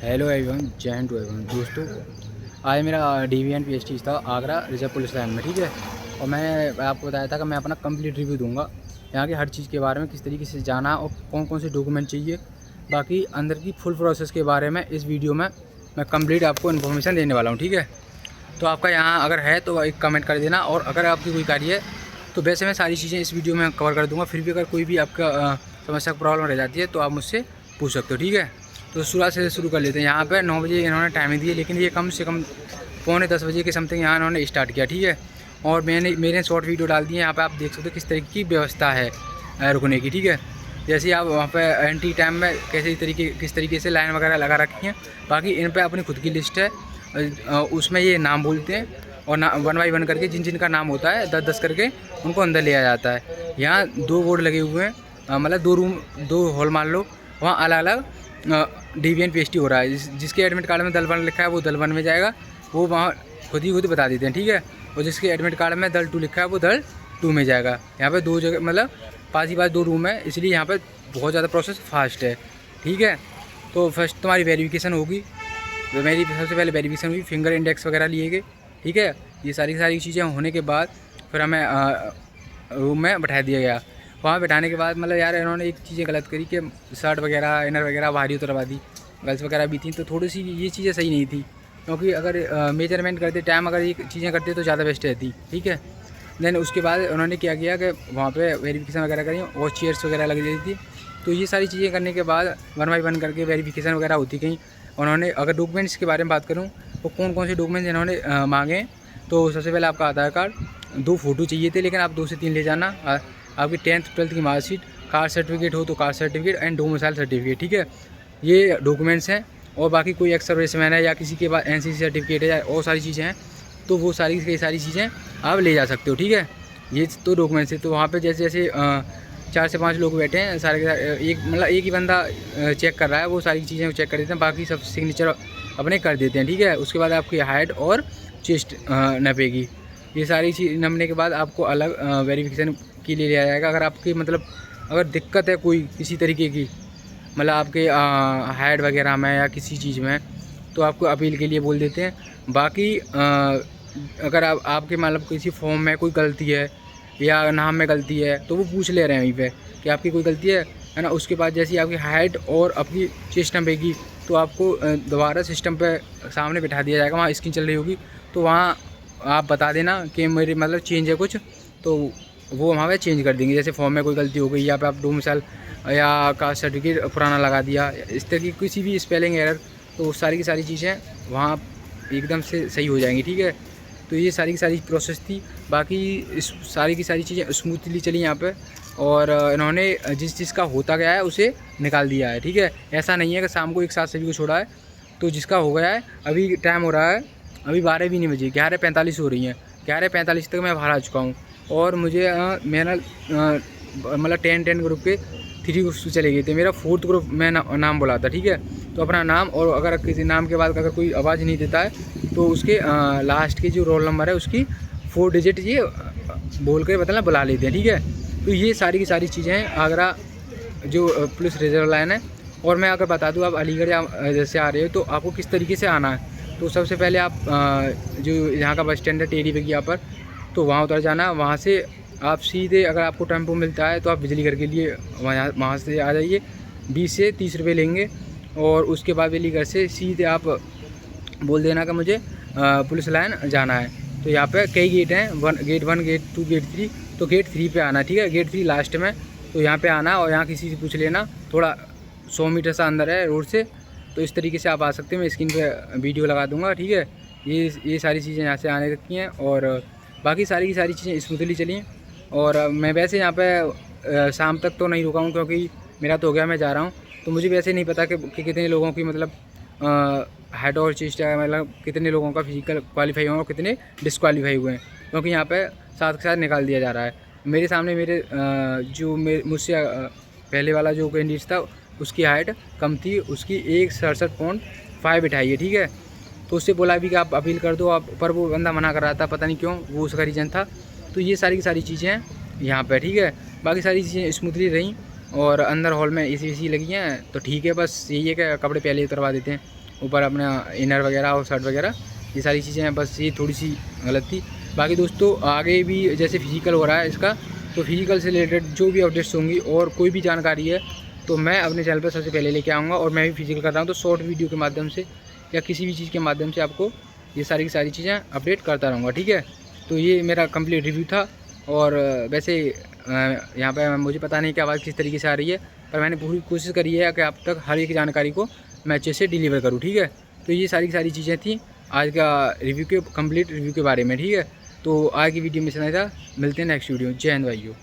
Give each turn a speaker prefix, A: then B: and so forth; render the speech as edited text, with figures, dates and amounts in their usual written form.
A: Hello everyone, जय Hind to everyone. दोस्तों, आज मेरा DVN PhD था आगरा रिजर्व पुलिस लाइन में, ठीक है। और मैं आपको बताया था कि मैं अपना कंप्लीट रिव्यू दूंगा यहाँ की हर चीज़ के बारे में, किस तरीके से जाना और कौन कौन से डॉक्यूमेंट चाहिए, बाकी अंदर की फुल प्रोसेस के बारे में इस वीडियो में मैं कंप्लीट आपको इन्फॉर्मेशन देने वाला हूँ, ठीक है। तो आपका यहाँ अगर है तो एक कमेंट कर देना, और अगर आपकी कोई कार्य है तो वैसे मैं सारी चीज़ें इस वीडियो में कवर कर दूँगा। फिर भी अगर कोई भी आपका समस्या प्रॉब्लम रह जाती है तो आप मुझसे पूछ सकते हो, ठीक है। तो शुरुआत से शुरू कर लेते हैं। यहाँ पे 9 बजे इन्होंने टाइमिंग दी है, लेकिन ये कम से कम पौने 10 बजे के समथिंग यहाँ इन्होंने स्टार्ट किया, ठीक है। और मेरे शॉर्ट वीडियो डाल दिए। यहाँ पे आप देख सकते हो किस तरीके की व्यवस्था है रुकने की, ठीक है। जैसे आप वहाँ पे एंट्री टाइम में किस तरीके से लाइन वगैरह लगा रखी हैं। बाकी इन पे अपनी खुद की लिस्ट है, उसमें ये नाम बोलते हैं और 1 बाई 1 करके जिन का नाम होता है 10-10 करके उनको अंदर लिया जाता है। यहाँ 2 बोर्ड लगे हुए हैं, मतलब 2 रूम 2 हॉल मान लो, वहाँ अलग अलग DVN PhD हो रहा है। जिसके एडमिट कार्ड में दल 1 लिखा है वो दल 1 में जाएगा, वो वहाँ खुद बता देते हैं, ठीक है। और जिसके एडमिट कार्ड में दल 2 लिखा है वो दल 2 में जाएगा। यहाँ पे 2 जगह, मतलब पास ही पास 2 रूम है, इसलिए यहाँ पे बहुत ज़्यादा प्रोसेस फास्ट है, ठीक है। तो फर्स्ट तुम्हारी वेरिफिकेशन होगी। मेरी सबसे पहले वेरिफिकेशन हुई, फिंगर इंडेक्स वगैरह लिए गए, ठीक है। ये सारी चीज़ें होने के बाद फिर हमें रूम में बैठा दिया गया। वहाँ बैठाने के बाद मतलब यार इन्होंने एक चीज़ें गलत करी कि शर्ट वगैरह इनर वगैरह भारी उतरवा दी, गर्ल्स वगैरह भी थी, तो थोड़ी सी ये चीज़ें सही नहीं थी। क्योंकि अगर मेजरमेंट करते टाइम अगर ये चीज़ें करते तो ज़्यादा बेस्ट रहती, ठीक है। देन उसके बाद उन्होंने क्या किया कि वहाँ पे वेरिफिकेशन वगैरह करी और चेयर्स वगैरह लगी रही थी। तो ये सारी चीज़ें करने के बाद 1 बाई 1 करके वेरिफिकेशन वगैरह होती गई। उन्होंने अगर डॉक्यूमेंट्स के बारे में बात करूँ तो कौन कौन से डॉक्यूमेंट्स इन्होंने मांगे, तो सबसे पहले आपका आधार कार्ड, 2 फ़ोटो चाहिए थे, लेकिन आप 2 से 3 ले जाना। आपकी 10th 12th की मार्कशीट, कास्ट सर्टिफिकेट हो तो caste certificate and domicile certificate, ठीक है। ये डॉक्यूमेंट्स हैं। और बाकी कोई एक्स सर्विसमैन है या किसी के पास NCC सर्टिफिकेट है या और सारी चीज़ें हैं, तो वो सारी चीज़ें आप ले जा सकते हो, ठीक है। ये तो डॉक्यूमेंट्स है। तो वहाँ पे जैसे 4 से 5 लोग बैठे हैं, सारे एक ही बंदा चेक कर रहा है, वो सारी चीज़ें चेक कर देते हैं, बाकी सब सिग्नेचर अपने कर देते हैं, ठीक है। उसके बाद आपकी हाइट और चेस्ट नपेगी। ये सारी चीज़ नपने के बाद आपको अलग वेरिफिकेशन के लिए लिया जाएगा। अगर आपकी मतलब अगर दिक्कत है कोई किसी तरीके की, मतलब आपके हाइट वगैरह में या किसी चीज़ में, तो आपको अपील के लिए बोल देते हैं। बाकी अगर आपके मतलब किसी फॉर्म में कोई गलती है या नाम में गलती है तो वो पूछ ले रहे हैं वहीं पे कि आपकी कोई गलती है ना। उसके बाद जैसे आपकी हाइट और अपनी चेस्ट नपेगी तो आपको दोबारा सिस्टम पे सामने बिठा दिया जाएगा, वहाँ स्क्रीन चल रही होगी, तो वहाँ आप बता देना कि मेरे मतलब चेंज है कुछ, तो वो वहाँ पे चेंज कर देंगे। जैसे फॉर्म में कोई गलती हो गई या पे आप डोमिसाइल या कास्ट सर्टिफिकेट पुराना लगा दिया, इस तरह की किसी भी स्पेलिंग एरर, तो सारी की सारी चीज़ें वहाँ एकदम से सही हो जाएंगी, ठीक है। तो ये सारी की सारी प्रोसेस थी। बाकी इस सारी की सारी चीज़ें स्मूथली चली यहाँ पे, और इन्होंने जिसका होता गया है उसे निकाल दिया है, ठीक है। ऐसा नहीं है कि शाम को एक साथ सभी को छोड़ा है। तो जिसका हो गया है, अभी टाइम हो रहा है, अभी 12 भी नहीं बजे, 11:45 हो रही हैं। 11:45 तक मैं बाहर आ चुका हूँ, और मुझे मेरा मतलब 10 ग्रुप के 3 ग्रुप चले गए थे। मेरा 4th ग्रुप में नाम बोला था, ठीक है। तो अपना नाम, और अगर किसी नाम के बाद अगर कोई आवाज़ नहीं देता है तो उसके लास्ट के जो रोल नंबर है उसकी 4 डिजिट ये बोल कर मतलब बुला लेते हैं, ठीक है। तो ये सारी की सारी चीज़ें हैं आगरा जो पुलिस रिजर्व लाइन है। और मैं अगर बता दूँ, आप अलीगढ़ जैसे आ रहे हो तो आपको किस तरीके से आना है। तो सबसे पहले आप जो यहाँ का बस स्टैंड है टेढ़ी बगिया पर, तो वहाँ उतर जाना। वहाँ से आप सीधे, अगर आपको टेम्पो मिलता है तो आप बिजली घर के लिए वहाँ से आ जाइए। 20 से 30 रुपये लेंगे, और उसके बाद बिजली घर से सीधे आप बोल देना कि मुझे पुलिस लाइन जाना है। तो यहाँ पे कई गेट हैं, गेट 1, गेट 2, गेट 3। तो गेट 3 पे आना, ठीक है। गेट 3 लास्ट में, तो यहाँ पे आना, और यहाँ किसी से पूछ लेना, थोड़ा 100 मीटर सा अंदर है रोड से। तो इस तरीके से आप आ सकते हैं, मैं स्क्रीन पे वीडियो लगा दूंगा, ठीक है। ये सारी चीज़ें यहाँ से आने रखी हैं, और बाकी सारी की सारी चीज़ें स्मूथली चली हैं। और मैं वैसे यहाँ पे शाम तक तो नहीं रुका हूँ, क्योंकि मेरा तो हो गया, मैं जा रहा हूँ। तो मुझे वैसे नहीं पता कि कितने लोगों की मतलब हेड और चेस्ट है, मतलब कितने लोगों का फिजिकल क्वालिफाई हुआ और कितने डिसक्वालीफाई हुए हैं, क्योंकि यहाँ पे साथ के साथ निकाल दिया जा रहा है। मेरे सामने मुझसे पहले वाला जो कैंडिडेट था उसकी हाइट कम थी, उसकी 167.5 बिठाई है, ठीक है। तो उससे बोला भी कि आप अपील कर दो आप, पर वो बंदा मना कर रहा था, पता नहीं क्यों, वो उसका रीज़न था। तो ये सारी की सारी चीज़ें हैं यहाँ पर, ठीक है। बाकी सारी चीज़ें स्मूथली रहीं। और अंदर हॉल में एसी वेसी लगी हैं तो ठीक है। बस यही है कि कपड़े पहले उतरवा देते हैं, ऊपर अपना इनर वगैरह और शर्ट वगैरह, ये सारी चीज़ें हैं। बस ये थोड़ी सी गलत थी। बाकी दोस्तों आगे भी जैसे फिजिकल हो रहा है इसका, तो फिजिकल से रिलेटेड जो भी अपडेट्स होंगी और कोई भी जानकारी है तो मैं अपने चैनल पर सबसे पहले लेके आऊँगा। और मैं भी फिजिकल कर रहा हूँ तो शॉर्ट वीडियो के माध्यम से या किसी भी चीज़ के माध्यम से आपको ये सारी की सारी चीज़ें अपडेट करता रहूँगा, ठीक है। तो ये मेरा कंप्लीट रिव्यू था। और वैसे यहाँ पे मुझे पता नहीं कि आवाज़ किस तरीके से आ रही है, पर मैंने पूरी कोशिश करी है कि आप तक हर एक जानकारी को मैं अच्छे से डिलीवर करूँ, ठीक है। तो ये सारी की सारी चीज़ें थी आज का रिव्यू के कंप्लीट रिव्यू के बारे में, ठीक है। तो आज की वीडियो में इतना ही था, मिलते हैं नेक्स्ट वीडियो। जय हिंद भाइयों।